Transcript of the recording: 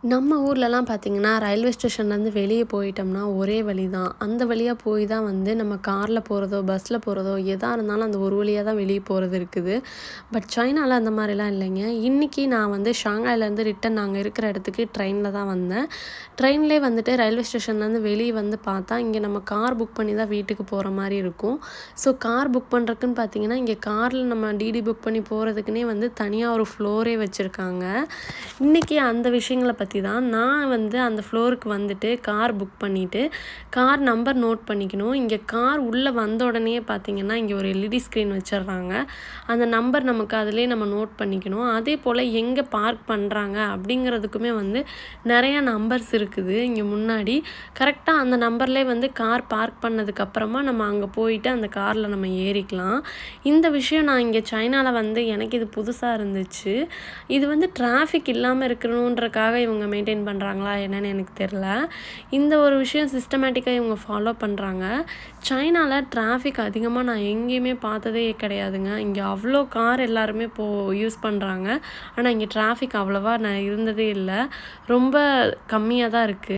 நம்ம ஊர்லலாம் பார்த்தீங்கன்னா, ரயில்வே ஸ்டேஷன்லேருந்து வெளிய போயிட்டோம்னா, ஒரே வழி தான். அந்த வழியா போய் தான் வந்து நம்ம கார்ல போறதோ, பஸ்ல போறதோ, எதா இருந்தாலும் அந்த ஒரு வழியா தான் வெளிய போறது இருக்குது. பட் சைனால அந்த மாரிலாம் இல்லைங்க. இன்னைக்கு நான் வந்து ஷாங்காய்லேருந்து ரிட்டர்ன் நாங்க இருக்கிற இடத்துக்கு ட்ரெயின்ல தான் வந்தேன். ட்ரெயின்லேயே வந்துட்டு ரயில்வே ஸ்டேஷன்லேருந்து வெளிய வந்து பார்த்தா, இங்க நம்ம கார் புக் பண்ணி தான் வீட்டுக்கு போற மாரி இருக்கும். ஸோ கார் புக் பண்ணுறதுக்குன்னு பார்த்தீங்கன்னா, இங்க கார்ல நம்ம டிடி புக் பண்ணி போறதுக்குன்னே வந்து தனியா ஒரு ஃப்ளோரே வச்சிருக்காங்க. இன்னைக்கு அந்த விஷயங்கள பத்தி தான் நான் வந்து அந்த ஃப்ளோருக்கு வந்துட்டு கார் புக் பண்ணிட்டு, கார் நம்பர் நோட் பண்ணிக்கணும். இங்க கார் உள்ள வந்த உடனேயே பார்த்தீங்கன்னா, இங்க ஒரு எல்இடி ஸ்க்ரீன் வச்சுர்றாங்க. அந்த நம்பர் நமக்கு அதிலேயே நம்ம நோட் பண்ணிக்கணும். அதேபோல எங்க பார்க் பண்றாங்க அப்படிங்கிறதுக்குமே வந்து நெறைய நம்பர்ஸ் இருக்குது இங்க முன்னாடி. கரெக்ட்டா அந்த நம்பர்லேயே வந்து கார் பார்க் பண்ணதுக்கு அப்புறமா நம்ம அங்க போயிட்டு அந்த கார்ல நம்ம ஏறிக்கலாம். இந்த விஷயம் நான் இங்க சைனால வந்து எனக்கு இது புதுசா இருந்துச்சு. இது வந்து டிராஃபிக் இல்லாம இருக்கணுன்றக்காக இவங்க மெயின்டெயின் பண்றாங்களா என்னன்னு எனக்கு தெரியல. இந்த ஒரு விஷயம் சிஸ்டமேட்டிக்கா இவங்க ஃபாலோ பண்றாங்க. சைனால டிராஃபிக் அதிகமா நான் எங்கேயுமே பார்த்ததே கிடையாதுங்க. இங்க அவ்ளோ கார் எல்லாருமே யூஸ் பண்றாங்க. ஆனா இங்க டிராஃபிக் அவ்வளவா நான் இருந்ததே இல்ல. ரொம்ப கம்மியா தான் இருக்கு.